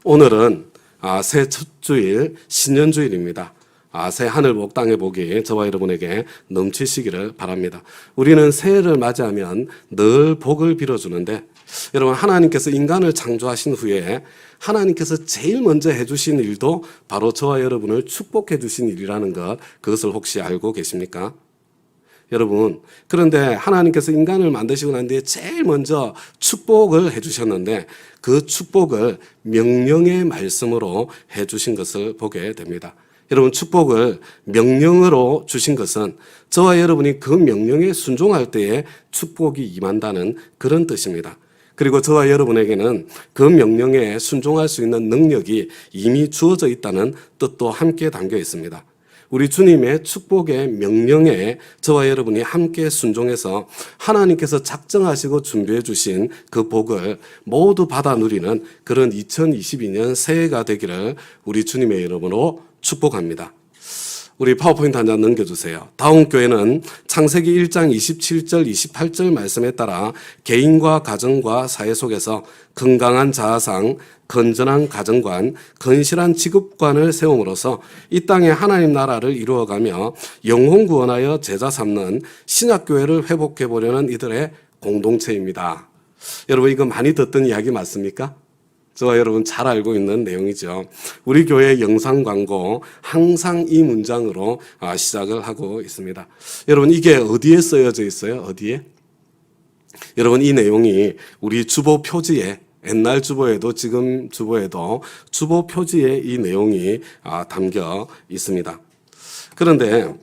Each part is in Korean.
오늘은 새 첫 주일 신년주일입니다. 새 하늘 복 땅의 복이 저와 여러분에게 넘치시기를 바랍니다. 우리는 새해를 맞이하면 늘 복을 빌어주는데 여러분, 하나님께서 인간을 창조하신 후에 하나님께서 제일 먼저 해주신 일도 바로 저와 여러분을 축복해 주신 일이라는 것, 그것을 혹시 알고 계십니까? 여러분, 그런데 하나님께서 인간을 만드시고 난 뒤에 제일 먼저 축복을 해주셨는데 그 축복을 명령의 말씀으로 해주신 것을 보게 됩니다. 여러분, 축복을 명령으로 주신 것은 저와 여러분이 그 명령에 순종할 때에 축복이 임한다는 그런 뜻입니다. 그리고 저와 여러분에게는 그 명령에 순종할 수 있는 능력이 이미 주어져 있다는 뜻도 함께 담겨 있습니다. 우리 주님의 축복의 명령에 저와 여러분이 함께 순종해서 하나님께서 작정하시고 준비해 주신 그 복을 모두 받아 누리는 그런 2022년 새해가 되기를 우리 주님의 이름으로 축복합니다. 우리 파워포인트 한 장 넘겨주세요. 다음 교회는 창세기 1장 27절 28절 말씀에 따라 개인과 가정과 사회 속에서 건강한 자아상, 건전한 가정관, 건실한 직업관을 세움으로써 이 땅에 하나님 나라를 이루어가며 영혼 구원하여 제자 삼는 신약교회를 회복해 보려는 이들의 공동체입니다. 여러분, 이거 많이 듣던 이야기 맞습니까? 저와 여러분 잘 알고 있는 내용이죠. 우리 교회 영상 광고 항상 이 문장으로 시작을 하고 있습니다. 여러분, 이게 어디에 쓰여져 있어요? 어디에? 여러분, 이 내용이 우리 주보 표지에, 옛날 주보에도 지금 주보에도 주보 표지에 이 내용이 담겨 있습니다. 그런데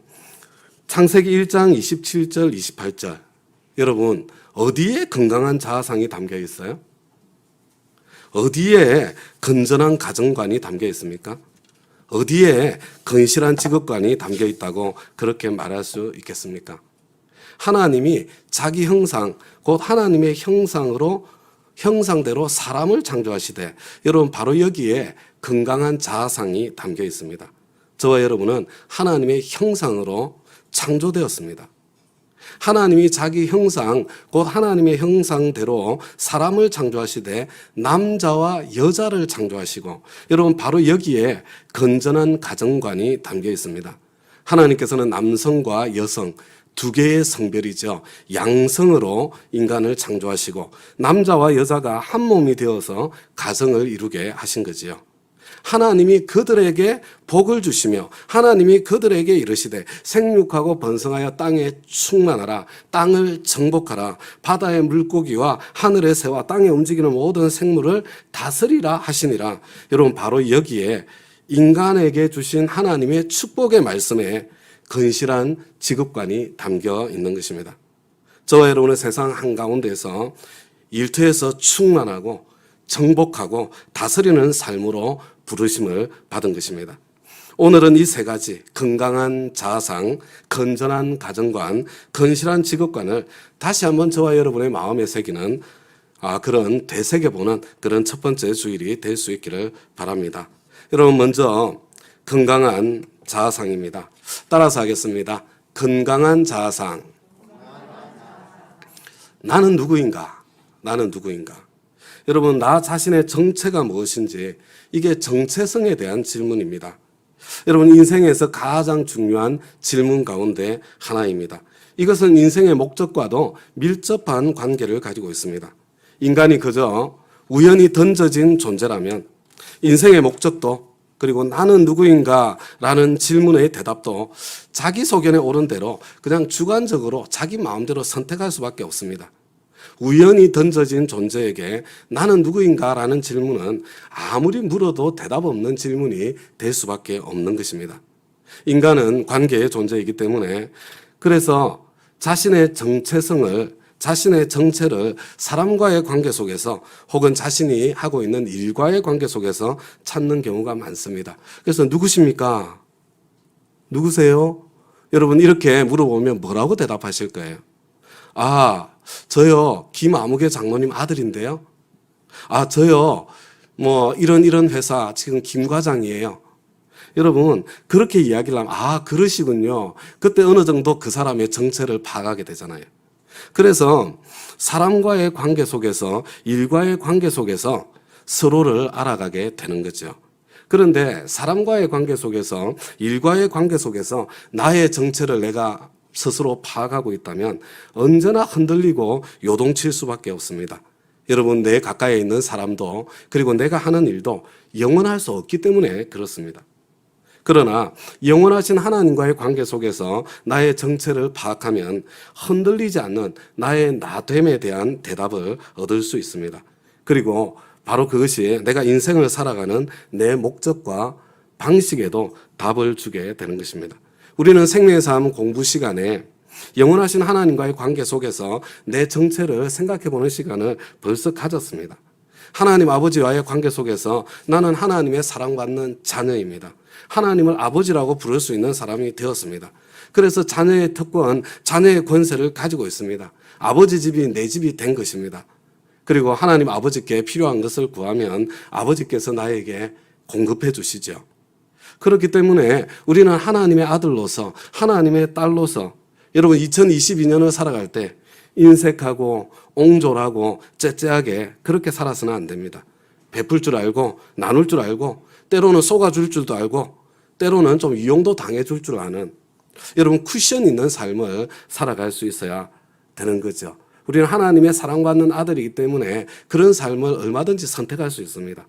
창세기 1장 27절 28절, 여러분, 어디에 건강한 자아상이 담겨 있어요? 어디에 건전한 가정관이 담겨 있습니까? 어디에 건실한 직업관이 담겨 있다고 그렇게 말할 수 있겠습니까? 하나님이 자기 형상, 곧 하나님의 형상대로 사람을 창조하시되, 여러분, 바로 여기에 건강한 자아상이 담겨 있습니다. 저와 여러분은 하나님의 형상으로 창조되었습니다. 하나님이 자기 형상, 곧 하나님의 형상대로 사람을 창조하시되 남자와 여자를 창조하시고, 여러분, 바로 여기에 건전한 가정관이 담겨 있습니다. 하나님께서는 남성과 여성 두 개의 성별이죠. 양성으로 인간을 창조하시고 남자와 여자가 한 몸이 되어서 가정을 이루게 하신 거지요. 하나님이 그들에게 복을 주시며 하나님이 그들에게 이르시되 생육하고 번성하여 땅에 충만하라, 땅을 정복하라, 바다의 물고기와 하늘의 새와 땅에 움직이는 모든 생물을 다스리라 하시니라. 여러분, 바로 여기에 인간에게 주신 하나님의 축복의 말씀에 건실한 직업관이 담겨 있는 것입니다. 저와 여러분은 세상 한가운데서 일터에서 충만하고 정복하고 다스리는 삶으로 부르심을 받은 것입니다. 오늘은 이 세 가지, 건강한 자아상, 건전한 가정관, 건실한 직업관을 다시 한번 저와 여러분의 마음에 새기는 그런 되새겨보는 그런 첫 번째 주일이 될 수 있기를 바랍니다. 여러분, 먼저 건강한 자아상입니다. 따라서 하겠습니다. 건강한 자아상. 나는 누구인가? 나는 누구인가? 여러분, 나 자신의 정체가 무엇인지, 이게 정체성에 대한 질문입니다. 여러분, 인생에서 가장 중요한 질문 가운데 하나입니다. 이것은 인생의 목적과도 밀접한 관계를 가지고 있습니다. 인간이 그저 우연히 던져진 존재라면 인생의 목적도, 그리고 나는 누구인가 라는 질문의 대답도 자기 소견에 오른 대로 그냥 주관적으로 자기 마음대로 선택할 수밖에 없습니다. 우연히 던져진 존재에게 나는 누구인가 라는 질문은 아무리 물어도 대답 없는 질문이 될 수밖에 없는 것입니다. 인간은 관계의 존재이기 때문에, 그래서 자신의 정체성을, 자신의 정체를 사람과의 관계 속에서 혹은 자신이 하고 있는 일과의 관계 속에서 찾는 경우가 많습니다. 그래서 누구십니까? 누구세요? 여러분, 이렇게 물어보면 뭐라고 대답하실 거예요? 저요, 김아무개 장로님 아들인데요. 저요, 이런 회사 지금 김 과장이에요. 여러분, 그렇게 이야기를 하면, 그러시군요. 그때 어느 정도 그 사람의 정체를 파악하게 되잖아요. 그래서 사람과의 관계 속에서, 일과의 관계 속에서 서로를 알아가게 되는 거죠. 그런데 사람과의 관계 속에서, 일과의 관계 속에서 나의 정체를 내가 스스로 파악하고 있다면 언제나 흔들리고 요동칠 수밖에 없습니다. 여러분, 내 가까이에 있는 사람도 그리고 내가 하는 일도 영원할 수 없기 때문에 그렇습니다. 그러나 영원하신 하나님과의 관계 속에서 나의 정체를 파악하면 흔들리지 않는 나의 나됨에 대한 대답을 얻을 수 있습니다. 그리고 바로 그것이 내가 인생을 살아가는 내 목적과 방식에도 답을 주게 되는 것입니다. 우리는 생명의 삶 공부 시간에 영원하신 하나님과의 관계 속에서 내 정체를 생각해 보는 시간을 벌써 가졌습니다. 하나님 아버지와의 관계 속에서 나는 하나님의 사랑받는 자녀입니다. 하나님을 아버지라고 부를 수 있는 사람이 되었습니다. 그래서 자녀의 특권, 자녀의 권세를 가지고 있습니다. 아버지 집이 내 집이 된 것입니다. 그리고 하나님 아버지께 필요한 것을 구하면 아버지께서 나에게 공급해 주시죠. 그렇기 때문에 우리는 하나님의 아들로서, 하나님의 딸로서, 여러분 2022년을 살아갈 때 인색하고 옹졸하고 째째하게 그렇게 살아서는 안 됩니다. 베풀 줄 알고 나눌 줄 알고 때로는 쏟아줄 줄도 알고 때로는 좀 이용도 당해줄 줄 아는, 여러분 쿠션 있는 삶을 살아갈 수 있어야 되는 거죠. 우리는 하나님의 사랑받는 아들이기 때문에 그런 삶을 얼마든지 선택할 수 있습니다.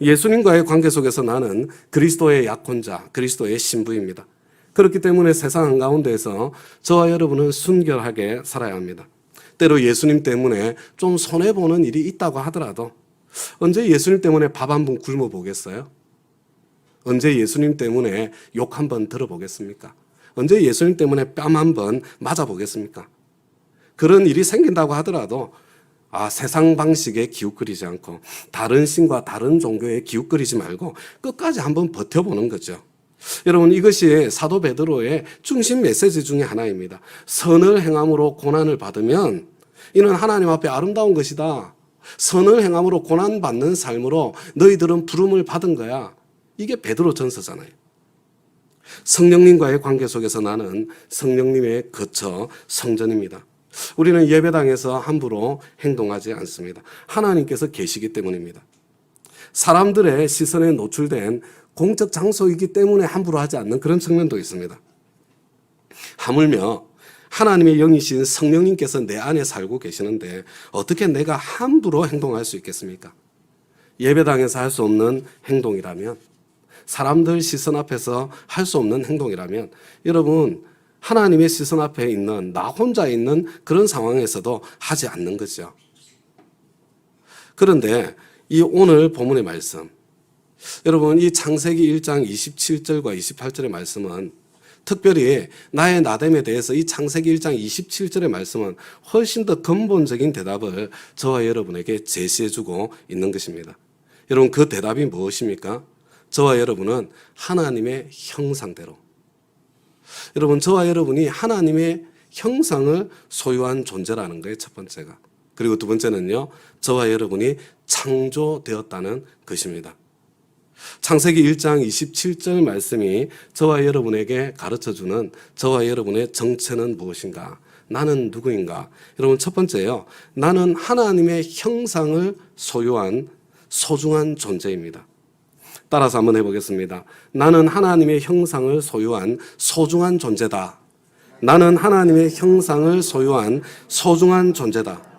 예수님과의 관계 속에서 나는 그리스도의 약혼자, 그리스도의 신부입니다. 그렇기 때문에 세상 한가운데에서 저와 여러분은 순결하게 살아야 합니다. 때로 예수님 때문에 좀 손해보는 일이 있다고 하더라도 언제 예수님 때문에 밥 한 번 굶어 보겠어요? 언제 예수님 때문에 욕 한 번 들어보겠습니까? 언제 예수님 때문에 뺨 한 번 맞아보겠습니까? 그런 일이 생긴다고 하더라도 세상 방식에 기웃거리지 않고 다른 신과 다른 종교에 기웃거리지 말고 끝까지 한번 버텨보는 거죠. 여러분, 이것이 사도 베드로의 중심 메시지 중에 하나입니다. 선을 행함으로 고난을 받으면 이는 하나님 앞에 아름다운 것이다. 선을 행함으로 고난받는 삶으로 너희들은 부름을 받은 거야. 이게 베드로 전서잖아요. 성령님과의 관계 속에서 나는 성령님의 거처 성전입니다. 우리는 예배당에서 함부로 행동하지 않습니다. 하나님께서 계시기 때문입니다. 사람들의 시선에 노출된 공적 장소이기 때문에 함부로 하지 않는 그런 측면도 있습니다. 하물며 하나님의 영이신 성령님께서 내 안에 살고 계시는데 어떻게 내가 함부로 행동할 수 있겠습니까? 예배당에서 할 수 없는 행동이라면, 사람들 시선 앞에서 할 수 없는 행동이라면, 여러분 하나님의 시선 앞에 있는 나 혼자 있는 그런 상황에서도 하지 않는 거죠. 그런데 이 오늘 본문의 말씀, 여러분 이 창세기 1장 27절과 28절의 말씀은 특별히 나의 나됨에 대해서 이 창세기 1장 27절의 말씀은 훨씬 더 근본적인 대답을 저와 여러분에게 제시해주고 있는 것입니다. 여러분 그 대답이 무엇입니까? 저와 여러분은 하나님의 형상대로, 여러분 저와 여러분이 하나님의 형상을 소유한 존재라는 거예요, 첫 번째가. 그리고 두 번째는요, 저와 여러분이 창조되었다는 것입니다. 창세기 1장 27절 말씀이 저와 여러분에게 가르쳐주는 저와 여러분의 정체는 무엇인가? 나는 누구인가? 여러분 첫 번째요, 나는 하나님의 형상을 소유한 소중한 존재입니다. 따라서 한번 해보겠습니다. 나는 하나님의 형상을 소유한 소중한 존재다. 나는 하나님의 형상을 소유한 소중한 존재다.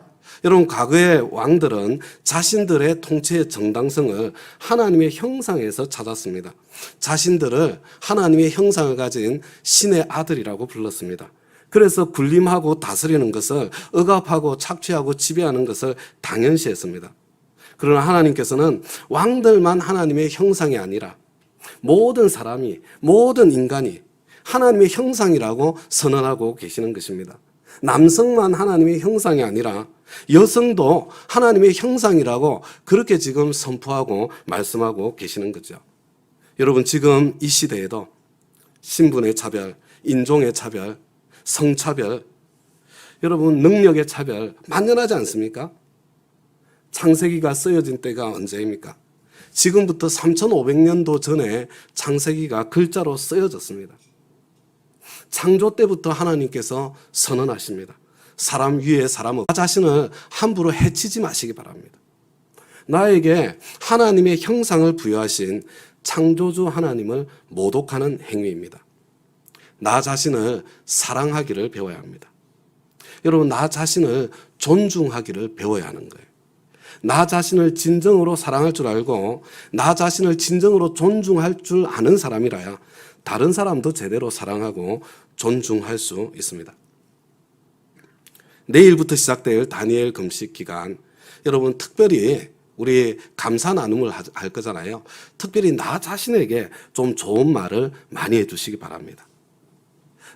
여러분 과거의 왕들은 자신들의 통치의 정당성을 하나님의 형상에서 찾았습니다. 자신들을 하나님의 형상을 가진 신의 아들이라고 불렀습니다. 그래서 군림하고 다스리는 것을, 억압하고 착취하고 지배하는 것을 당연시했습니다. 그러나 하나님께서는 왕들만 하나님의 형상이 아니라 모든 사람이, 모든 인간이 하나님의 형상이라고 선언하고 계시는 것입니다. 남성만 하나님의 형상이 아니라 여성도 하나님의 형상이라고 그렇게 지금 선포하고 말씀하고 계시는 거죠. 여러분 지금 이 시대에도 신분의 차별, 인종의 차별, 성차별, 여러분 능력의 차별 만연하지 않습니까? 창세기가 쓰여진 때가 언제입니까? 지금부터 3500년도 전에 창세기가 글자로 쓰여졌습니다. 창조 때부터 하나님께서 선언하십니다. 사람 위에 사람 없다. 나 자신을 함부로 해치지 마시기 바랍니다. 나에게 하나님의 형상을 부여하신 창조주 하나님을 모독하는 행위입니다. 나 자신을 사랑하기를 배워야 합니다. 여러분, 나 자신을 존중하기를 배워야 하는 거예요. 나 자신을 진정으로 사랑할 줄 알고 나 자신을 진정으로 존중할 줄 아는 사람이라야 다른 사람도 제대로 사랑하고 존중할 수 있습니다. 내일부터 시작될 다니엘 금식 기간, 여러분 특별히 우리 감사 나눔을 할 거잖아요. 특별히 나 자신에게 좀 좋은 말을 많이 해주시기 바랍니다.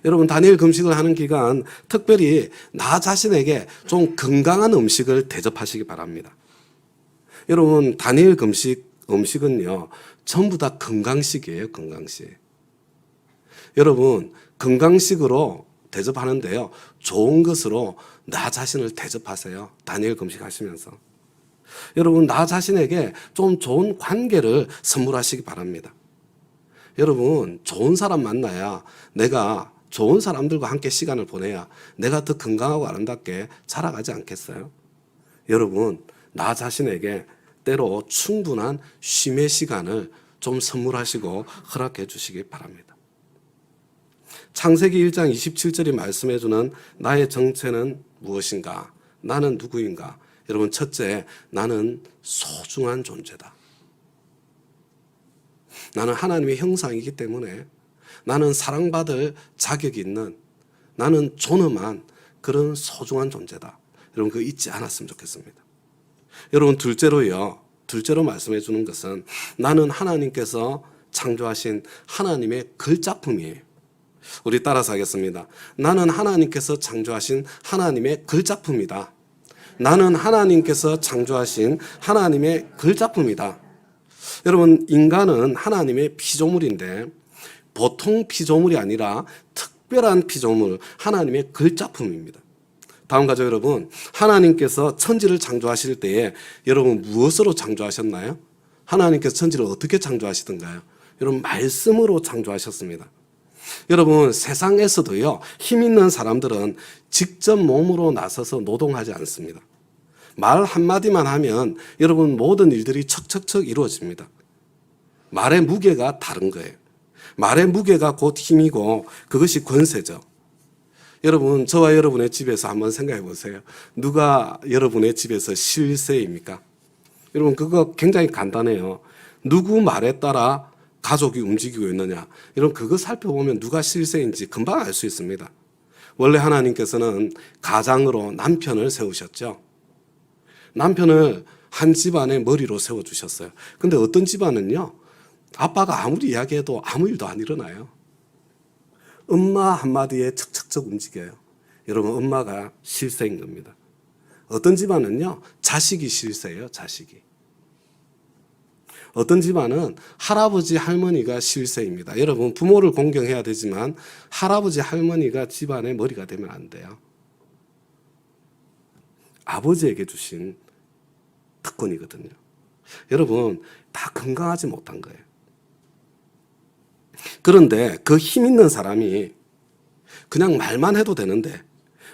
여러분, 다니엘 금식을 하는 기간 특별히 나 자신에게 좀 건강한 음식을 대접하시기 바랍니다. 여러분, 다니엘 금식 음식은요 전부 다 건강식이에요. 건강식. 여러분, 건강식으로 대접하는데요 좋은 것으로 나 자신을 대접하세요. 다니엘 금식 하시면서. 여러분, 나 자신에게 좀 좋은 관계를 선물하시기 바랍니다. 여러분, 좋은 사람 만나야, 내가 좋은 사람들과 함께 시간을 보내야 내가 더 건강하고 아름답게 자라가지 않겠어요? 여러분, 나 자신에게 때로 충분한 쉼의 시간을 좀 선물하시고 허락해 주시기 바랍니다. 창세기 1장 27절이 말씀해 주는 나의 정체는 무엇인가? 나는 누구인가? 여러분, 첫째, 나는 소중한 존재다. 나는 하나님의 형상이기 때문에 나는 사랑받을 자격이 있는, 나는 존엄한 그런 소중한 존재다. 여러분, 그거 잊지 않았으면 좋겠습니다. 여러분, 둘째로 말씀해 주는 것은 나는 하나님께서 창조하신 하나님의 글작품이에요. 우리 따라서 하겠습니다. 나는 하나님께서 창조하신 하나님의 글작품이다. 나는 하나님께서 창조하신 하나님의 글작품이다. 여러분, 인간은 하나님의 피조물인데 보통 피조물이 아니라 특별한 피조물, 하나님의 글작품입니다. 다음 가죠, 여러분. 하나님께서 천지를 창조하실 때에 여러분 무엇으로 창조하셨나요? 하나님께서 천지를 어떻게 창조하시던가요? 여러분, 말씀으로 창조하셨습니다. 여러분, 세상에서도요 힘 있는 사람들은 직접 몸으로 나서서 노동하지 않습니다. 말 한마디만 하면 여러분 모든 일들이 척척척 이루어집니다. 말의 무게가 다른 거예요. 말의 무게가 곧 힘이고 그것이 권세죠. 여러분, 저와 여러분의 집에서 한번 생각해 보세요. 누가 여러분의 집에서 실세입니까? 여러분, 그거 굉장히 간단해요. 누구 말에 따라 가족이 움직이고 있느냐. 여러분, 그거 살펴보면 누가 실세인지 금방 알 수 있습니다. 원래 하나님께서는 가장으로 남편을 세우셨죠. 남편을 한 집안의 머리로 세워주셨어요. 근데 어떤 집안은요, 아빠가 아무리 이야기해도 아무 일도 안 일어나요. 엄마 한마디에 척척척 움직여요. 여러분, 엄마가 실세인 겁니다. 어떤 집안은요, 자식이 실세예요, 자식이. 어떤 집안은 할아버지, 할머니가 실세입니다. 여러분, 부모를 공경해야 되지만 할아버지, 할머니가 집안의 머리가 되면 안 돼요. 아버지에게 주신 특권이거든요. 여러분, 다 건강하지 못한 거예요. 그런데 그 힘 있는 사람이 그냥 말만 해도 되는데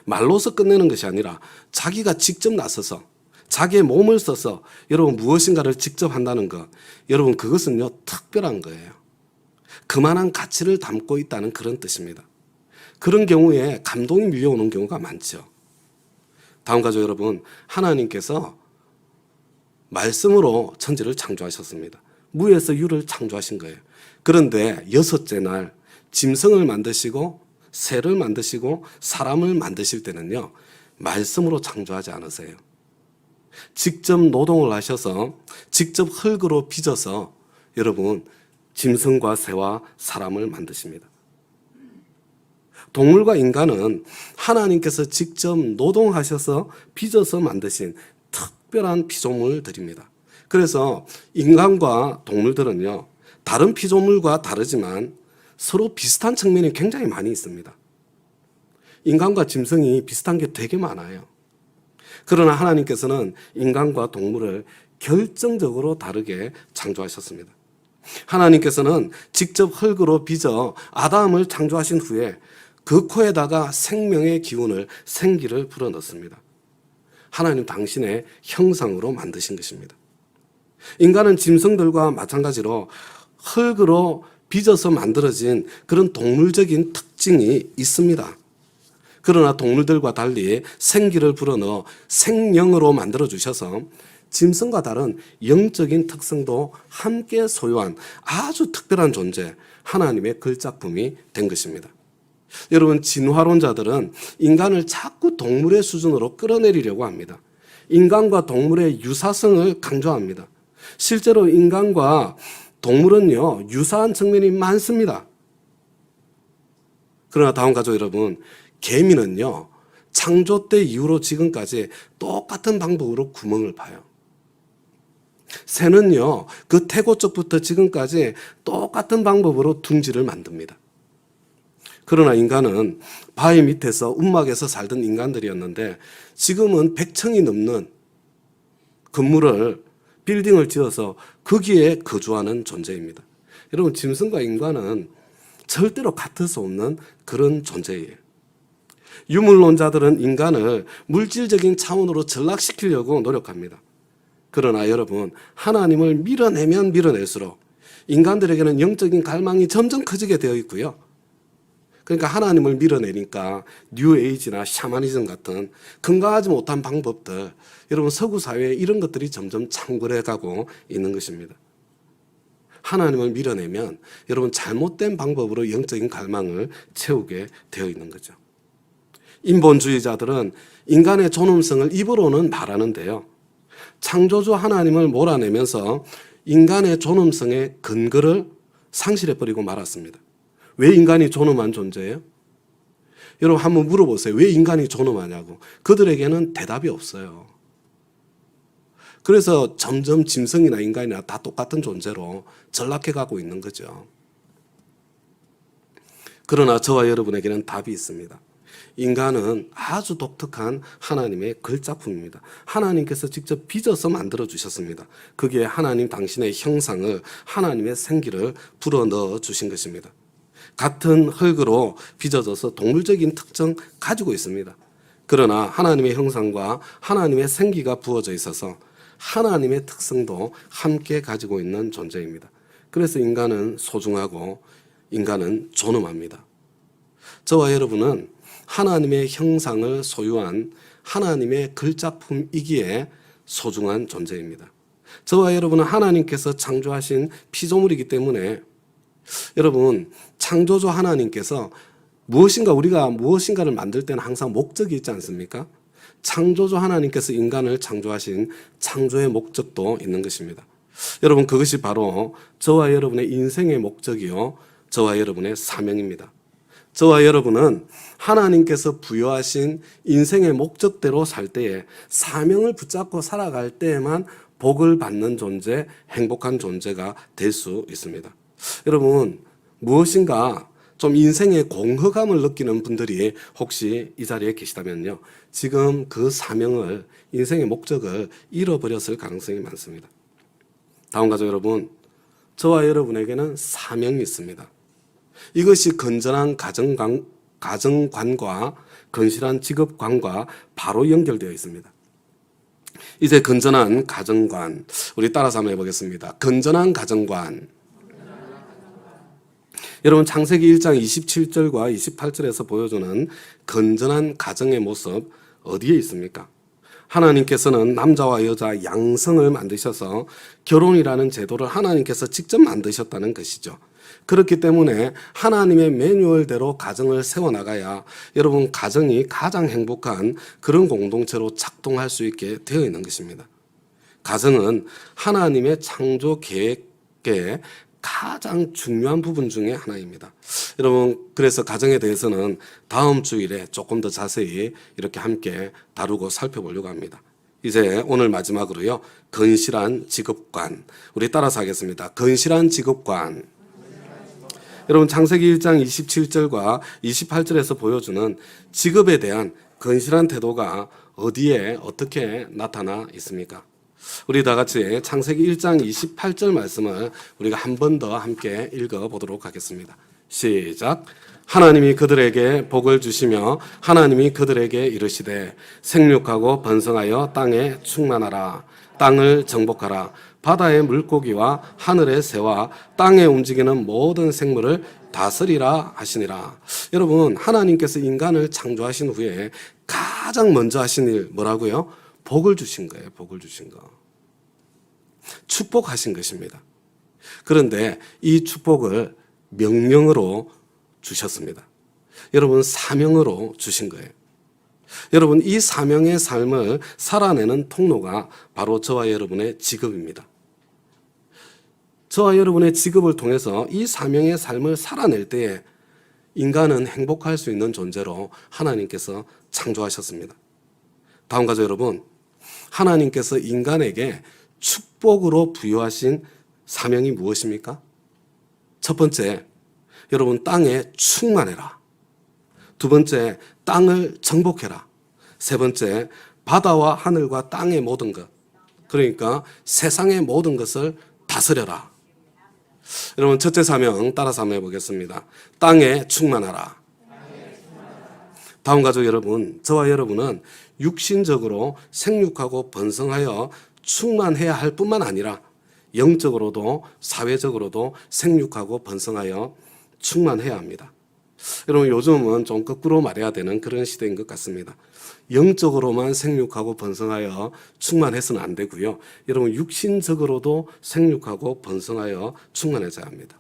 말로서 끝내는 것이 아니라 자기가 직접 나서서 자기의 몸을 써서 여러분 무엇인가를 직접 한다는 것, 여러분 그것은요 특별한 거예요. 그만한 가치를 담고 있다는 그런 뜻입니다. 그런 경우에 감동이 밀려오는 경우가 많죠. 다음 가죠, 여러분. 하나님께서 말씀으로 천지를 창조하셨습니다. 무에서 유를 창조하신 거예요. 그런데 여섯째 날 짐승을 만드시고 새를 만드시고 사람을 만드실 때는요 말씀으로 창조하지 않으세요. 직접 노동을 하셔서 직접 흙으로 빚어서 여러분 짐승과 새와 사람을 만드십니다. 동물과 인간은 하나님께서 직접 노동하셔서 빚어서 만드신 특별한 피조물들입니다. 그래서 인간과 동물들은요 다른 피조물과 다르지만 서로 비슷한 측면이 굉장히 많이 있습니다. 인간과 짐승이 비슷한 게 되게 많아요. 그러나 하나님께서는 인간과 동물을 결정적으로 다르게 창조하셨습니다. 하나님께서는 직접 흙으로 빚어 아담을 창조하신 후에 그 코에다가 생명의 기운을, 생기를 불어넣습니다. 하나님 당신의 형상으로 만드신 것입니다. 인간은 짐승들과 마찬가지로 흙으로 빚어서 만들어진 그런 동물적인 특징이 있습니다. 그러나 동물들과 달리 생기를 불어넣어 생명으로 만들어주셔서 짐승과 다른 영적인 특성도 함께 소유한 아주 특별한 존재, 하나님의 글작품이 된 것입니다. 여러분, 진화론자들은 인간을 자꾸 동물의 수준으로 끌어내리려고 합니다. 인간과 동물의 유사성을 강조합니다. 실제로 인간과 동물은요, 유사한 측면이 많습니다. 그러나 다음 가족 여러분, 개미는요, 창조 때 이후로 지금까지 똑같은 방법으로 구멍을 파요. 새는요, 그 태고적부터 지금까지 똑같은 방법으로 둥지를 만듭니다. 그러나 인간은 바위 밑에서 움막에서 살던 인간들이었는데 지금은 100층이 넘는 건물을 빌딩을 지어서 거기에 거주하는 존재입니다. 여러분, 짐승과 인간은 절대로 같을 수 없는 그런 존재예요. 유물론자들은 인간을 물질적인 차원으로 전락시키려고 노력합니다. 그러나 여러분, 하나님을 밀어내면 밀어낼수록 인간들에게는 영적인 갈망이 점점 커지게 되어 있고요. 그러니까 하나님을 밀어내니까 뉴에이지나 샤머니즘 같은 건강하지 못한 방법들, 여러분 서구 사회에 이런 것들이 점점 창궐해가고 있는 것입니다. 하나님을 밀어내면 여러분 잘못된 방법으로 영적인 갈망을 채우게 되어 있는 거죠. 인본주의자들은 인간의 존엄성을 입으로는 말하는데요. 창조주 하나님을 몰아내면서 인간의 존엄성의 근거를 상실해버리고 말았습니다. 왜 인간이 존엄한 존재예요? 여러분 한번 물어보세요. 왜 인간이 존엄하냐고. 그들에게는 대답이 없어요. 그래서 점점 짐승이나 인간이나 다 똑같은 존재로 전락해가고 있는 거죠. 그러나 저와 여러분에게는 답이 있습니다. 인간은 아주 독특한 하나님의 글작품입니다. 하나님께서 직접 빚어서 만들어 주셨습니다. 그게 하나님 당신의 형상을, 하나님의 생기를 불어넣어 주신 것입니다. 같은 흙으로 빚어져서 동물적인 특징 가지고 있습니다. 그러나 하나님의 형상과 하나님의 생기가 부어져 있어서 하나님의 특성도 함께 가지고 있는 존재입니다. 그래서 인간은 소중하고 인간은 존엄합니다. 저와 여러분은 하나님의 형상을 소유한 하나님의 글작품이기에 소중한 존재입니다. 저와 여러분은 하나님께서 창조하신 피조물이기 때문에 여러분, 창조주 하나님께서 우리가 무엇인가를 만들 때는 항상 목적이 있지 않습니까? 창조주 하나님께서 인간을 창조하신 창조의 목적도 있는 것입니다. 여러분, 그것이 바로 저와 여러분의 인생의 목적이요, 저와 여러분의 사명입니다. 저와 여러분은 하나님께서 부여하신 인생의 목적대로 살 때에, 사명을 붙잡고 살아갈 때에만 복을 받는 존재, 행복한 존재가 될 수 있습니다. 여러분, 무엇인가 좀 인생의 공허감을 느끼는 분들이 혹시 이 자리에 계시다면요, 지금 그 사명을, 인생의 목적을 잃어버렸을 가능성이 많습니다. 다음 가족 여러분, 저와 여러분에게는 사명이 있습니다. 이것이 건전한 가정관과 건실한 직업관과 바로 연결되어 있습니다. 이제 건전한 가정관, 우리 따라서 한번 해보겠습니다. 건전한 가정관. 여러분, 창세기 1장 27절과 28절에서 보여주는 건전한 가정의 모습 어디에 있습니까? 하나님께서는 남자와 여자 양성을 만드셔서 결혼이라는 제도를 하나님께서 직접 만드셨다는 것이죠. 그렇기 때문에 하나님의 매뉴얼대로 가정을 세워나가야 여러분 가정이 가장 행복한 그런 공동체로 작동할 수 있게 되어 있는 것입니다. 가정은 하나님의 창조 계획의 가장 중요한 부분 중에 하나입니다. 여러분, 그래서 가정에 대해서는 다음 주일에 조금 더 자세히 이렇게 함께 다루고 살펴보려고 합니다. 이제 오늘 마지막으로요, 건실한 직업관. 우리 따라서 하겠습니다. 건실한 직업관. 여러분, 창세기 1장 27절과 28절에서 보여주는 직업에 대한 건실한 태도가 어디에 어떻게 나타나 있습니까? 우리 다 같이 창세기 1장 28절 말씀을 우리가 한 번 더 함께 읽어보도록 하겠습니다. 시작. 하나님이 그들에게 복을 주시며 하나님이 그들에게 이르시되 생육하고 번성하여 땅에 충만하라. 땅을 정복하라. 바다의 물고기와 하늘의 새와 땅에 움직이는 모든 생물을 다스리라 하시니라. 여러분, 하나님께서 인간을 창조하신 후에 가장 먼저 하신 일 뭐라고요? 복을 주신 거예요. 복을 주신 거. 축복하신 것입니다. 그런데 이 축복을 명령으로 주셨습니다. 여러분, 사명으로 주신 거예요. 여러분, 이 사명의 삶을 살아내는 통로가 바로 저와 여러분의 직업입니다. 저와 여러분의 직업을 통해서 이 사명의 삶을 살아낼 때에 인간은 행복할 수 있는 존재로 하나님께서 창조하셨습니다. 다음 가죠, 여러분. 하나님께서 인간에게 축복으로 부여하신 사명이 무엇입니까? 첫 번째, 여러분, 땅에 충만해라. 두 번째, 땅을 정복해라. 세 번째, 바다와 하늘과 땅의 모든 것, 그러니까 세상의 모든 것을 다스려라. 여러분, 첫째 사명 따라서 한번 해보겠습니다. 땅에 충만하라. 다음 가족 여러분, 저와 여러분은 육신적으로 생육하고 번성하여 충만해야 할 뿐만 아니라 영적으로도 사회적으로도 생육하고 번성하여 충만해야 합니다. 여러분, 요즘은 좀 거꾸로 말해야 되는 그런 시대인 것 같습니다. 영적으로만 생육하고 번성하여 충만해서는 안 되고요. 여러분, 육신적으로도 생육하고 번성하여 충만해져야 합니다.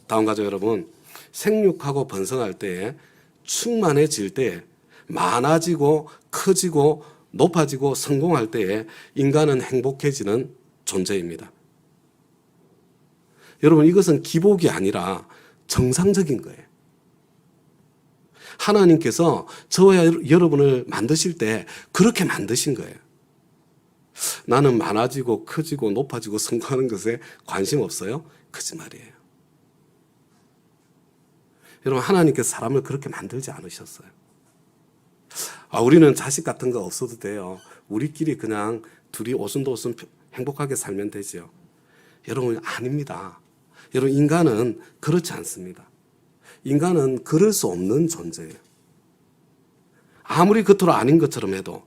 다음 가죠, 여러분. 생육하고 번성할 때에 충만해질 때에 많아지고 커지고 높아지고 성공할 때에 인간은 행복해지는 존재입니다. 여러분, 이것은 기복이 아니라 정상적인 거예요. 하나님께서 저와 여러분을 만드실 때 그렇게 만드신 거예요. 나는 많아지고 커지고 높아지고 성공하는 것에 관심 없어요? 거짓말이에요. 여러분, 하나님께서 사람을 그렇게 만들지 않으셨어요. 우리는 자식 같은 거 없어도 돼요. 우리끼리 그냥 둘이 오순도순 행복하게 살면 되죠. 여러분, 아닙니다. 여러분, 인간은 그렇지 않습니다. 인간은 그럴 수 없는 존재예요. 아무리 겉으로 아닌 것처럼 해도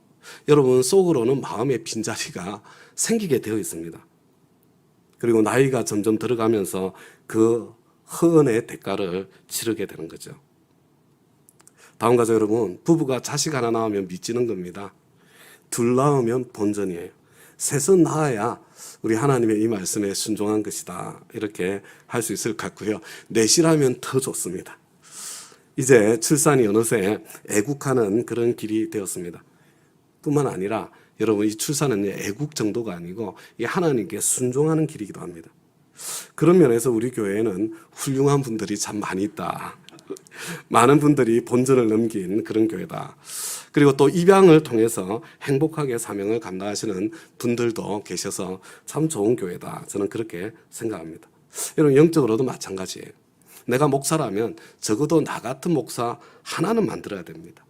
여러분 속으로는 마음의 빈자리가 생기게 되어 있습니다. 그리고 나이가 점점 들어가면서 그 허언의 대가를 치르게 되는 거죠. 다음 가죠, 여러분. 부부가 자식 하나 낳으면 미치는 겁니다. 둘 낳으면 본전이에요. 셋은 낳아야 우리 하나님의 이 말씀에 순종한 것이다. 이렇게 할 수 있을 것 같고요. 넷이라면 더 좋습니다. 이제 출산이 어느새 애국하는 그런 길이 되었습니다. 뿐만 아니라 여러분, 이 출산은 애국 정도가 아니고 이 하나님께 순종하는 길이기도 합니다. 그런 면에서 우리 교회에는 훌륭한 분들이 참 많이 있다. 많은 분들이 본전을 넘긴 그런 교회다. 그리고 또 입양을 통해서 행복하게 사명을 감당하시는 분들도 계셔서 참 좋은 교회다. 저는 그렇게 생각합니다. 여러분, 영적으로도 마찬가지예요. 내가 목사라면 적어도 나 같은 목사 하나는 만들어야 됩니다.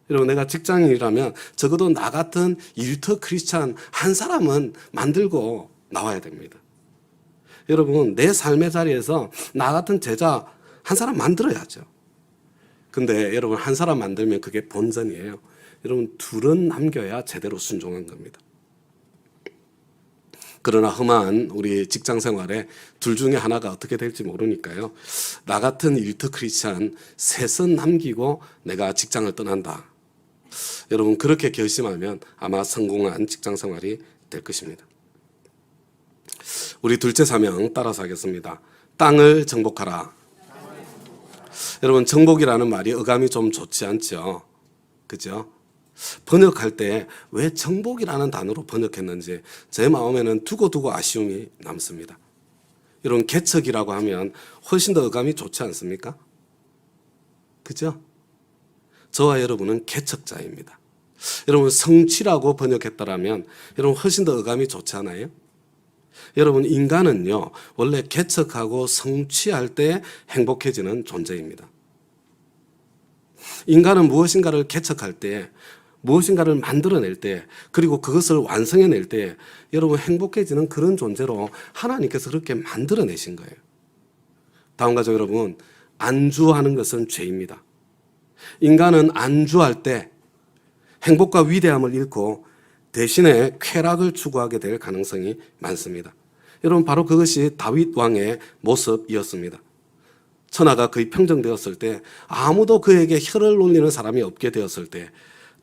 여러분, 내가 직장인이라면 적어도 나 같은 일터 크리스찬 한 사람은 만들고 나와야 됩니다. 여러분, 내 삶의 자리에서 나 같은 제자 한 사람 만들어야죠. 근데 여러분, 한 사람 만들면 그게 본전이에요. 여러분, 둘은 남겨야 제대로 순종한 겁니다. 그러나 험한 우리 직장 생활에 둘 중에 하나가 어떻게 될지 모르니까요. 나 같은 일터 크리스찬 셋은 남기고 내가 직장을 떠난다. 여러분, 그렇게 결심하면 아마 성공한 직장 생활이 될 것입니다. 우리 둘째 사명 따라서 하겠습니다. 땅을 정복하라. 여러분, 정복이라는 말이 어감이 좀 좋지 않죠? 그죠? 번역할 때 왜 정복이라는 단어로 번역했는지 제 마음에는 두고두고 아쉬움이 남습니다. 여러분, 개척이라고 하면 훨씬 더 어감이 좋지 않습니까? 그죠? 저와 여러분은 개척자입니다. 여러분, 성취라고 번역했더라면 여러분 훨씬 더 어감이 좋지 않아요? 여러분, 인간은요 원래 개척하고 성취할 때 행복해지는 존재입니다. 인간은 무엇인가를 개척할 때, 무엇인가를 만들어낼 때, 그리고 그것을 완성해낼 때 여러분 행복해지는 그런 존재로 하나님께서 그렇게 만들어내신 거예요. 다음 가죠, 여러분. 안주하는 것은 죄입니다. 인간은 안주할 때 행복과 위대함을 잃고 대신에 쾌락을 추구하게 될 가능성이 많습니다. 여러분, 바로 그것이 다윗 왕의 모습이었습니다. 천하가 거의 평정되었을 때, 아무도 그에게 혀를 놀리는 사람이 없게 되었을 때,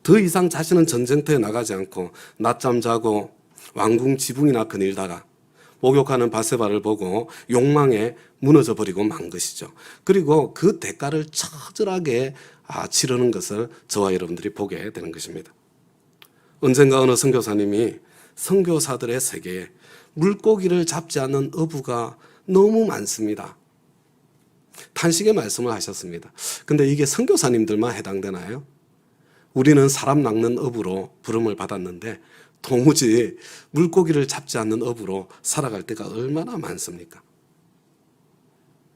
더 이상 자신은 전쟁터에 나가지 않고 낮잠 자고 왕궁 지붕이나 거닐다가 목욕하는 바세바를 보고 욕망에 무너져 버리고 만 것이죠. 그리고 그 대가를 처절하게 치르는 것을 저와 여러분들이 보게 되는 것입니다. 언젠가 어느 선교사님이 선교사들의 세계에 물고기를 잡지 않는 어부가 너무 많습니다. 탄식의 말씀을 하셨습니다. 근데 이게 선교사님들만 해당되나요? 우리는 사람 낚는 어부로 부름을 받았는데 도무지 물고기를 잡지 않는 어부로 살아갈 때가 얼마나 많습니까?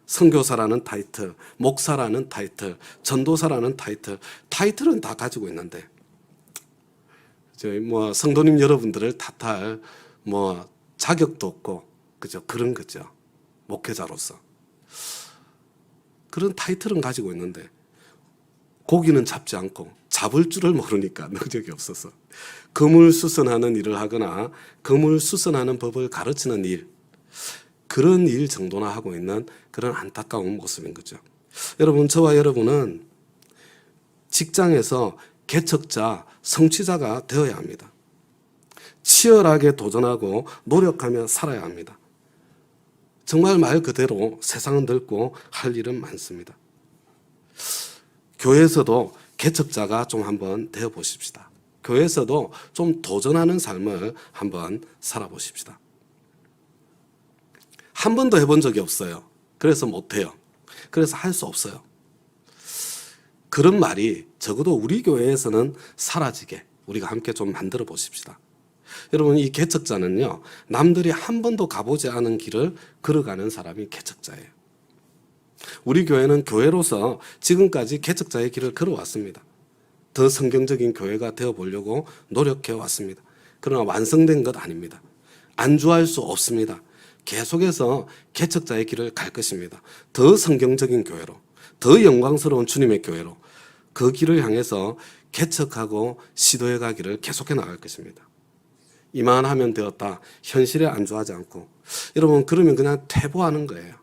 선교사라는 타이틀, 목사라는 타이틀, 전도사라는 타이틀은 다 가지고 있는데 저희 성도님 여러분들을 탓할 자격도 없고 그죠? 그런 거죠. 목회자로서 그런 타이틀은 가지고 있는데 고기는 잡지 않고 잡을 줄을 모르니까 능력이 없어서 그물수선하는 일을 하거나 그물수선하는 법을 가르치는 일, 그런 일 정도나 하고 있는 그런 안타까운 모습인 거죠. 여러분, 저와 여러분은 직장에서 개척자, 성취자가 되어야 합니다. 치열하게 도전하고 노력하며 살아야 합니다. 정말 말 그대로 세상은 넓고 할 일은 많습니다. 교회에서도 개척자가 좀 한번 되어 보십시다. 교회에서도 좀 도전하는 삶을 한번 살아보십시다. 한 번도 해본 적이 없어요. 그래서 못해요. 그래서 할 수 없어요. 그런 말이 적어도 우리 교회에서는 사라지게 우리가 함께 좀 만들어 보십시다. 여러분, 이 개척자는요, 남들이 한 번도 가보지 않은 길을 걸어가는 사람이 개척자예요. 우리 교회는 교회로서 지금까지 개척자의 길을 걸어왔습니다. 더 성경적인 교회가 되어보려고 노력해 왔습니다. 그러나 완성된 것 아닙니다. 안주할 수 없습니다. 계속해서 개척자의 길을 갈 것입니다. 더 성경적인 교회로, 더 영광스러운 주님의 교회로 그 길을 향해서 개척하고 시도해 가기를 계속해 나갈 것입니다. 이만하면 되었다. 현실에 안주하지 않고. 여러분, 그러면 그냥 퇴보하는 거예요.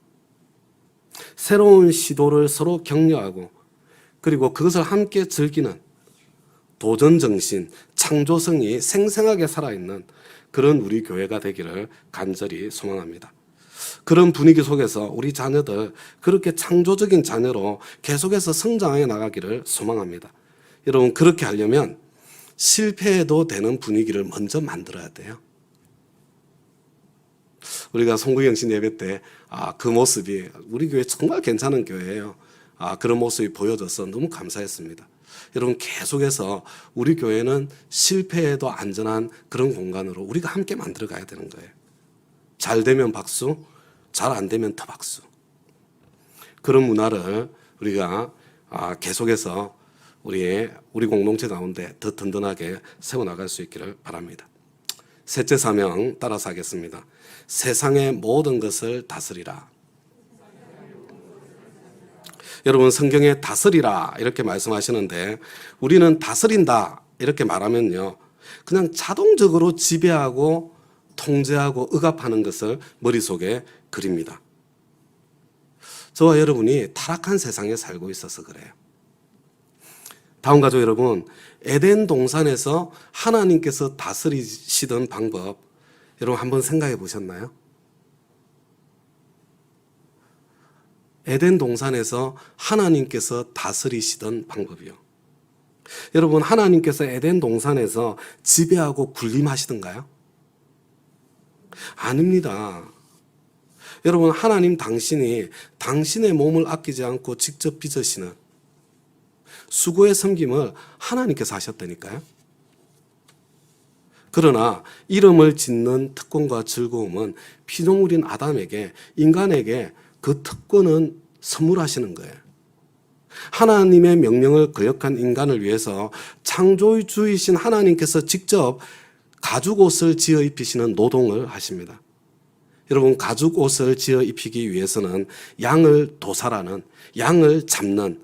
새로운 시도를 서로 격려하고 그리고 그것을 함께 즐기는 도전정신, 창조성이 생생하게 살아있는 그런 우리 교회가 되기를 간절히 소망합니다. 그런 분위기 속에서 우리 자녀들 그렇게 창조적인 자녀로 계속해서 성장해 나가기를 소망합니다. 여러분, 그렇게 하려면 실패해도 되는 분위기를 먼저 만들어야 돼요. 우리가 송구경신 예배 때 그 모습이 우리 교회 정말 괜찮은 교회예요. 그런 모습이 보여져서 너무 감사했습니다. 여러분, 계속해서 우리 교회는 실패해도 안전한 그런 공간으로 우리가 함께 만들어 가야 되는 거예요. 잘 되면 박수, 잘 안 되면 더 박수. 그런 문화를 우리가 계속해서 우리 공동체 가운데 더 든든하게 세워나갈 수 있기를 바랍니다. 셋째 사명 따라서 하겠습니다. 세상의 모든 것을 다스리라. 여러분, 성경에 다스리라 이렇게 말씀하시는데 우리는 다스린다 이렇게 말하면요, 그냥 자동적으로 지배하고 통제하고 억압하는 것을 머릿속에 그립니다. 저와 여러분이 타락한 세상에 살고 있어서 그래요. 다음 가족 여러분, 에덴 동산에서 하나님께서 다스리시던 방법 여러분 한번 생각해 보셨나요? 에덴 동산에서 하나님께서 다스리시던 방법이요. 여러분, 하나님께서 에덴 동산에서 지배하고 군림하시던가요? 아닙니다. 여러분, 하나님 당신이 당신의 몸을 아끼지 않고 직접 빚으시는 수고의 섬김을 하나님께서 하셨다니까요. 그러나 이름을 짓는 특권과 즐거움은 피조물인 아담에게, 인간에게 그 특권은 선물하시는 거예요. 하나님의 명령을 거역한 인간을 위해서 창조주이신 하나님께서 직접 가죽옷을 지어 입히시는 노동을 하십니다. 여러분, 가죽옷을 지어 입히기 위해서는 양을 도살하는, 양을 잡는,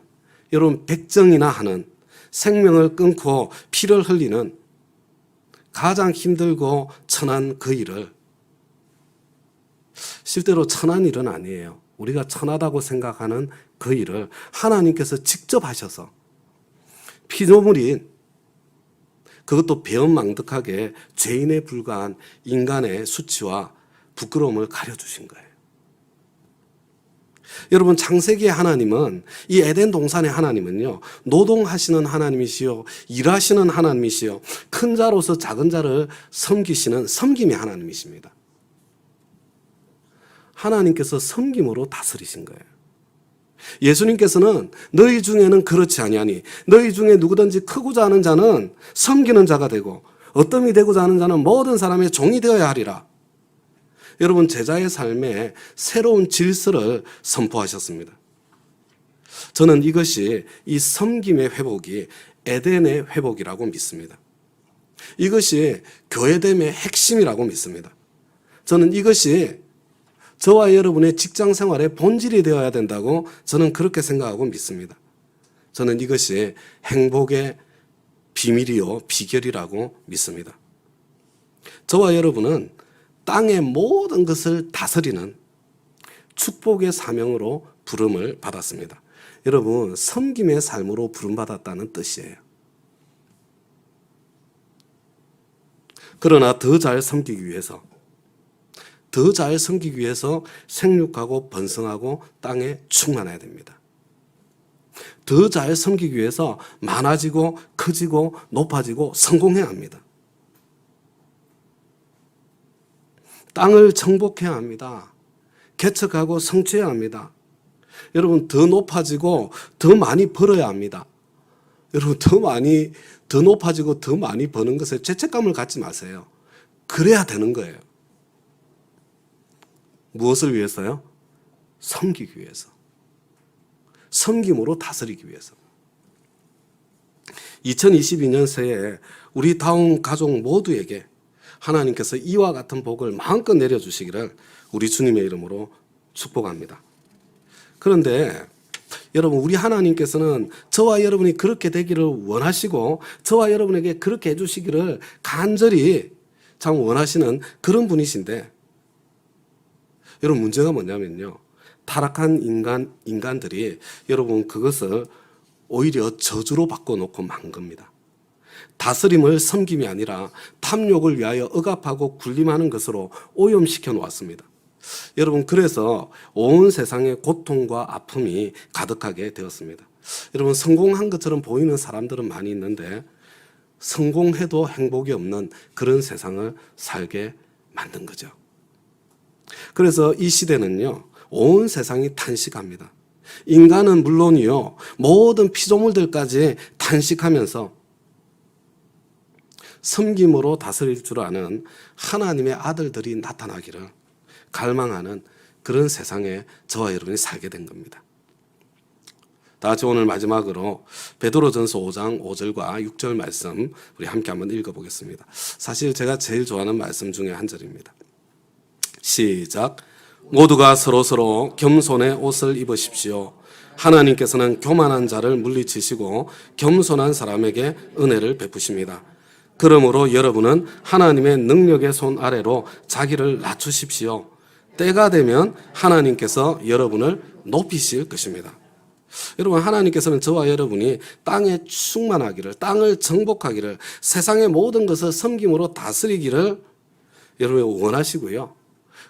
여러분 백정이나 하는, 생명을 끊고 피를 흘리는 가장 힘들고 천한 그 일을, 실제로 천한 일은 아니에요. 우리가 천하다고 생각하는 그 일을 하나님께서 직접 하셔서 피조물인, 그것도 배은망덕하게 죄인에 불과한 인간의 수치와 부끄러움을 가려주신 거예요. 여러분, 창세기의 하나님은, 이 에덴 동산의 하나님은요, 노동하시는 하나님이시요, 일하시는 하나님이시요, 큰 자로서 작은 자를 섬기시는 섬김의 하나님이십니다. 하나님께서 섬김으로 다스리신 거예요. 예수님께서는 너희 중에는 그렇지 아니하니 너희 중에 누구든지 크고자 하는 자는 섬기는 자가 되고 어뜸이 되고자 하는 자는 모든 사람의 종이 되어야 하리라. 여러분, 제자의 삶에 새로운 질서를 선포하셨습니다. 저는 이것이, 이 섬김의 회복이 에덴의 회복이라고 믿습니다. 이것이 교회됨의 핵심이라고 믿습니다. 저는 이것이 저와 여러분의 직장 생활의 본질이 되어야 된다고 저는 그렇게 생각하고 믿습니다. 저는 이것이 행복의 비밀이요, 비결이라고 믿습니다. 저와 여러분은 땅의 모든 것을 다스리는 축복의 사명으로 부름을 받았습니다. 여러분, 섬김의 삶으로 부름받았다는 뜻이에요. 그러나 더 잘 섬기기 위해서, 더 잘 섬기기 위해서 생육하고 번성하고 땅에 충만해야 됩니다. 더 잘 섬기기 위해서 많아지고 커지고 높아지고 성공해야 합니다. 땅을 정복해야 합니다. 개척하고 성취해야 합니다. 여러분, 더 높아지고 더 많이 벌어야 합니다. 여러분, 더 높아지고 더 많이 버는 것에 죄책감을 갖지 마세요. 그래야 되는 거예요. 무엇을 위해서요? 섬기기 위해서. 섬김으로 다스리기 위해서. 2022년 새해 우리 다운 가족 모두에게 하나님께서 이와 같은 복을 마음껏 내려주시기를 우리 주님의 이름으로 축복합니다. 그런데 여러분, 우리 하나님께서는 저와 여러분이 그렇게 되기를 원하시고 저와 여러분에게 그렇게 해주시기를 간절히 참 원하시는 그런 분이신데, 여러분, 문제가 뭐냐면요, 타락한 인간들이 여러분 그것을 오히려 저주로 바꿔놓고 만 겁니다. 다스림을 섬김이 아니라 탐욕을 위하여 억압하고 군림하는 것으로 오염시켜 놓았습니다. 여러분, 그래서 온 세상에 고통과 아픔이 가득하게 되었습니다. 여러분, 성공한 것처럼 보이는 사람들은 많이 있는데 성공해도 행복이 없는 그런 세상을 살게 만든 거죠. 그래서 이 시대는요, 온 세상이 탄식합니다. 인간은 물론이요, 모든 피조물들까지 탄식하면서 섬김으로 다스릴 줄 아는 하나님의 아들들이 나타나기를 갈망하는 그런 세상에 저와 여러분이 살게 된 겁니다. 다 같이 오늘 마지막으로 베드로전서 5장 5절과 6절 말씀 우리 함께 한번 읽어보겠습니다. 사실 제가 제일 좋아하는 말씀 중에 한 절입니다. 시작. 모두가 서로서로 겸손의 옷을 입으십시오. 하나님께서는 교만한 자를 물리치시고 겸손한 사람에게 은혜를 베푸십니다. 그러므로 여러분은 하나님의 능력의 손 아래로 자기를 낮추십시오. 때가 되면 하나님께서 여러분을 높이실 것입니다. 여러분, 하나님께서는 저와 여러분이 땅에 충만하기를, 땅을 정복하기를, 세상의 모든 것을 섬김으로 다스리기를 여러분이 원하시고요.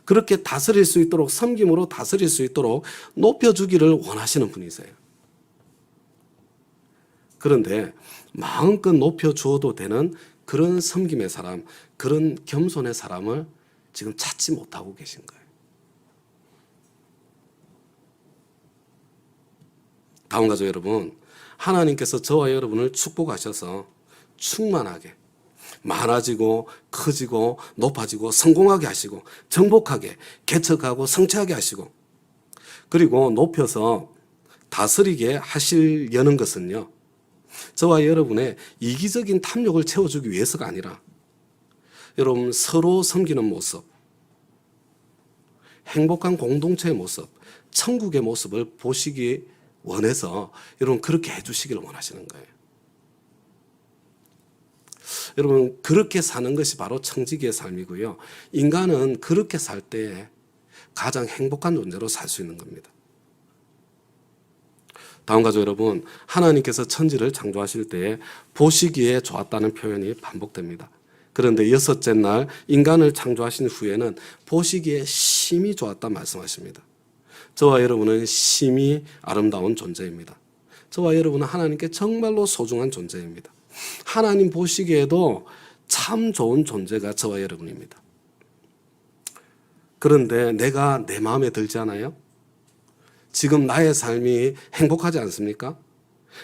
그렇게 다스릴 수 있도록, 섬김으로 다스릴 수 있도록 높여주기를 원하시는 분이세요. 그런데 마음껏 높여주어도 되는 그런 섬김의 사람, 그런 겸손의 사람을 지금 찾지 못하고 계신 거예요. 다음 가족 여러분, 하나님께서 저와 여러분을 축복하셔서 충만하게, 많아지고 커지고 높아지고 성공하게 하시고 정복하게, 개척하고 성취하게 하시고, 그리고 높여서 다스리게 하시려는 것은요, 저와 여러분의 이기적인 탐욕을 채워주기 위해서가 아니라 여러분 서로 섬기는 모습, 행복한 공동체의 모습, 천국의 모습을 보시기 원해서 여러분 그렇게 해주시기를 원하시는 거예요. 여러분, 그렇게 사는 것이 바로 청지기의 삶이고요. 인간은 그렇게 살 때 가장 행복한 존재로 살 수 있는 겁니다. 다음 가족 여러분, 하나님께서 천지를 창조하실 때 보시기에 좋았다는 표현이 반복됩니다. 그런데 여섯째 날 인간을 창조하신 후에는 보시기에 심히 좋았다 말씀하십니다. 저와 여러분은 심히 아름다운 존재입니다. 저와 여러분은 하나님께 정말로 소중한 존재입니다. 하나님 보시기에도 참 좋은 존재가 저와 여러분입니다. 그런데 내가 내 마음에 들지 않아요? 지금 나의 삶이 행복하지 않습니까?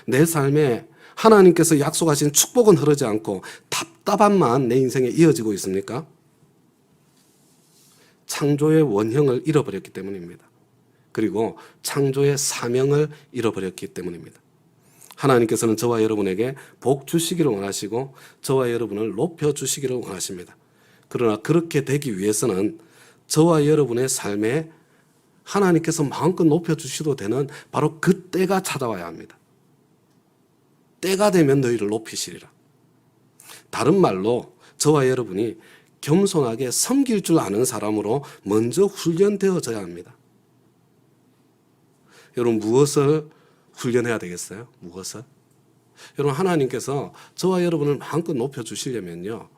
내 삶에 하나님께서 약속하신 축복은 흐르지 않고 답답함만 내 인생에 이어지고 있습니까? 창조의 원형을 잃어버렸기 때문입니다. 그리고 창조의 사명을 잃어버렸기 때문입니다. 하나님께서는 저와 여러분에게 복 주시기를 원하시고 저와 여러분을 높여주시기를 원하십니다. 그러나 그렇게 되기 위해서는 저와 여러분의 삶에 하나님께서 마음껏 높여주셔도 되는 바로 그 때가 찾아와야 합니다. 때가 되면 너희를 높이시리라. 다른 말로 저와 여러분이 겸손하게 섬길 줄 아는 사람으로 먼저 훈련되어져야 합니다. 여러분, 무엇을 훈련해야 되겠어요? 무엇을? 여러분, 하나님께서 저와 여러분을 마음껏 높여주시려면요,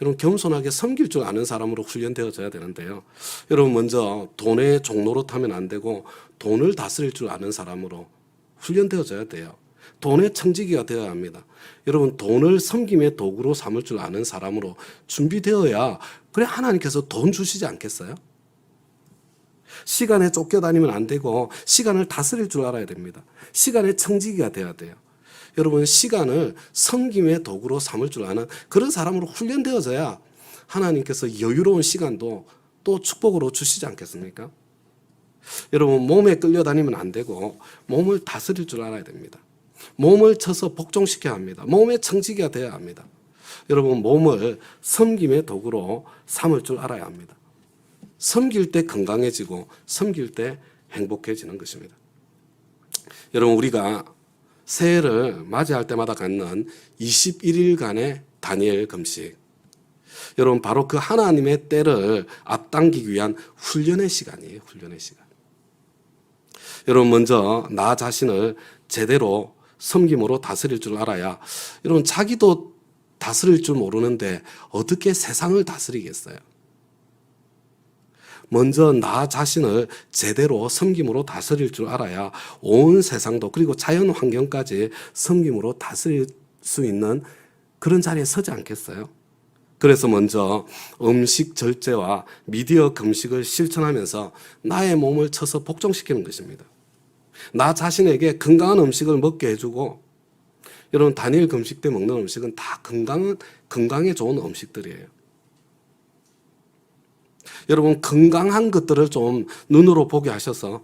여러분 겸손하게 섬길 줄 아는 사람으로 훈련되어져야 되는데요. 여러분, 먼저 돈의 종로로 타면 안 되고 돈을 다스릴 줄 아는 사람으로 훈련되어져야 돼요. 돈의 청지기가 되어야 합니다. 여러분, 돈을 섬김의 도구로 삼을 줄 아는 사람으로 준비되어야 그래 하나님께서 돈 주시지 않겠어요? 시간에 쫓겨다니면 안 되고 시간을 다스릴 줄 알아야 됩니다. 시간의 청지기가 되어야 돼요. 여러분, 시간을 섬김의 도구로 삼을 줄 아는 그런 사람으로 훈련되어져야 하나님께서 여유로운 시간도 또 축복으로 주시지 않겠습니까? 여러분, 몸에 끌려다니면 안 되고 몸을 다스릴 줄 알아야 됩니다. 몸을 쳐서 복종시켜야 합니다. 몸의 청지기가 되어야 합니다. 여러분, 몸을 섬김의 도구로 삼을 줄 알아야 합니다. 섬길 때 건강해지고 섬길 때 행복해지는 것입니다. 여러분, 우리가 새해를 맞이할 때마다 갖는 21일간의 다니엘 금식, 여러분 바로 그 하나님의 때를 앞당기기 위한 훈련의 시간이에요. 훈련의 시간. 여러분, 먼저 나 자신을 제대로 섬김으로 다스릴 줄 알아야, 여러분 자기도 다스릴 줄 모르는데 어떻게 세상을 다스리겠어요? 먼저 나 자신을 제대로 섬김으로 다스릴 줄 알아야 온 세상도 그리고 자연 환경까지 섬김으로 다스릴 수 있는 그런 자리에 서지 않겠어요? 그래서 먼저 음식 절제와 미디어 금식을 실천하면서 나의 몸을 쳐서 복종시키는 것입니다. 나 자신에게 건강한 음식을 먹게 해주고, 여러분 다니엘 금식 때 먹는 음식은 다 건강에 좋은 음식들이에요. 여러분, 건강한 것들을 좀 눈으로 보게 하셔서,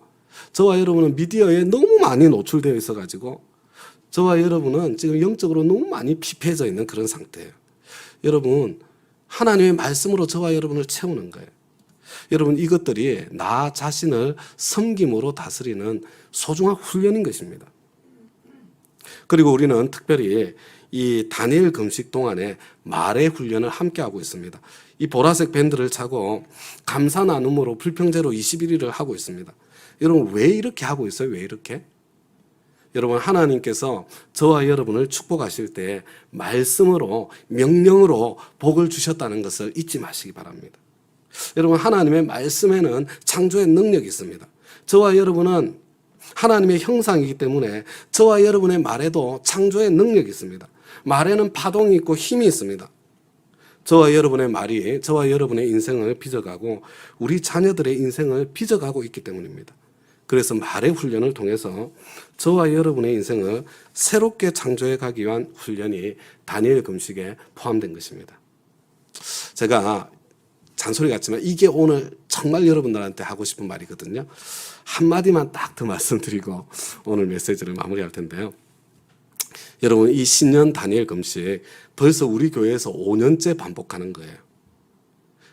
저와 여러분은 미디어에 너무 많이 노출되어 있어가지고 저와 여러분은 지금 영적으로 너무 많이 피폐해져 있는 그런 상태예요. 여러분, 하나님의 말씀으로 저와 여러분을 채우는 거예요. 여러분, 이것들이 나 자신을 섬김으로 다스리는 소중한 훈련인 것입니다. 그리고 우리는 특별히 이 다니엘 금식 동안에 말의 훈련을 함께 하고 있습니다. 이 보라색 밴드를 차고 감사 나눔으로 불평제로 21일을 하고 있습니다. 여러분, 왜 이렇게 하고 있어요? 왜 이렇게? 여러분, 하나님께서 저와 여러분을 축복하실 때 말씀으로, 명령으로 복을 주셨다는 것을 잊지 마시기 바랍니다. 여러분, 하나님의 말씀에는 창조의 능력이 있습니다. 저와 여러분은 하나님의 형상이기 때문에 저와 여러분의 말에도 창조의 능력이 있습니다. 말에는 파동이 있고 힘이 있습니다. 저와 여러분의 말이 저와 여러분의 인생을 빚어가고 우리 자녀들의 인생을 빚어가고 있기 때문입니다. 그래서 말의 훈련을 통해서 저와 여러분의 인생을 새롭게 창조해 가기 위한 훈련이 다니엘 금식에 포함된 것입니다. 제가 잔소리 같지만 이게 오늘 정말 여러분들한테 하고 싶은 말이거든요. 한마디만 딱 더 말씀드리고 오늘 메시지를 마무리할 텐데요. 여러분, 이 신년 다니엘 금식 벌써 우리 교회에서 5년째 반복하는 거예요.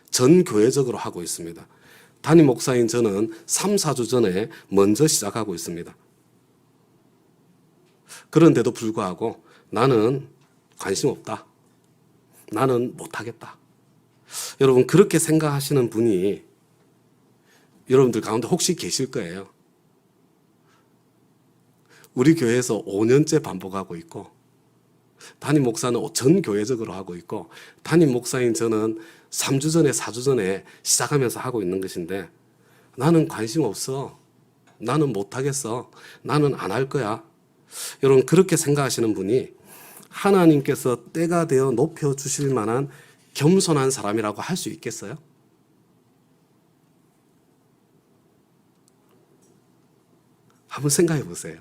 전 교회적으로 하고 있습니다. 담임 목사인 저는 3, 4주 전에 먼저 시작하고 있습니다. 그런데도 불구하고 나는 관심 없다. 나는 못하겠다. 여러분 그렇게 생각하시는 분이 여러분들 가운데 혹시 계실 거예요. 우리 교회에서 5년째 반복하고 있고 담임 목사는 전 교회적으로 하고 있고 담임 목사인 저는 3주 전에 4주 전에 시작하면서 하고 있는 것인데 나는 관심 없어. 나는 못하겠어. 나는 안 할 거야. 여러분 그렇게 생각하시는 분이 하나님께서 때가 되어 높여주실 만한 겸손한 사람이라고 할 수 있겠어요? 한번 생각해 보세요.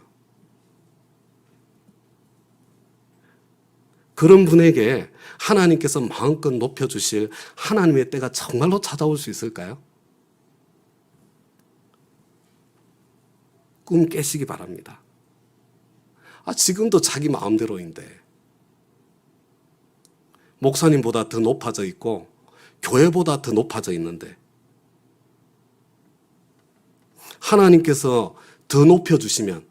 그런 분에게 하나님께서 마음껏 높여주실 하나님의 때가 정말로 찾아올 수 있을까요? 꿈 깨시기 바랍니다. 지금도 자기 마음대로인데 목사님보다 더 높아져 있고 교회보다 더 높아져 있는데 하나님께서 더 높여주시면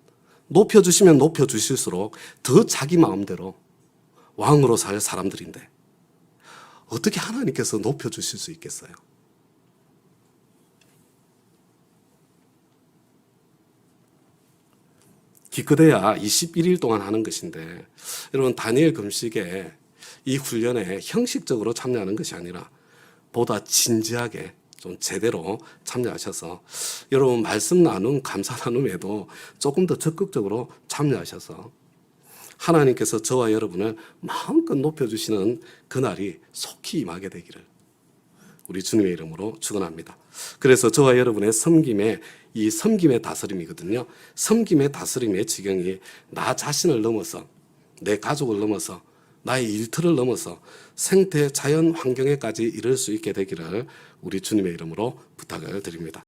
높여주실수록 더 자기 마음대로 왕으로 살 사람들인데 어떻게 하나님께서 높여주실 수 있겠어요? 기껏해야 21일 동안 하는 것인데 여러분 다니엘 금식에 이 훈련에 형식적으로 참여하는 것이 아니라 보다 진지하게 좀 제대로 참여하셔서 여러분 말씀 나눔 감사 나눔에도 조금 더 적극적으로 참여하셔서 하나님께서 저와 여러분을 마음껏 높여주시는 그날이 속히 임하게 되기를 우리 주님의 이름으로 축원합니다. 그래서 저와 여러분의 섬김의 이 섬김의 다스림이거든요. 섬김의 다스림의 지경이 나 자신을 넘어서 내 가족을 넘어서 나의 일터를 넘어서 생태 자연 환경에까지 이를 수 있게 되기를 우리 주님의 이름으로 부탁을 드립니다.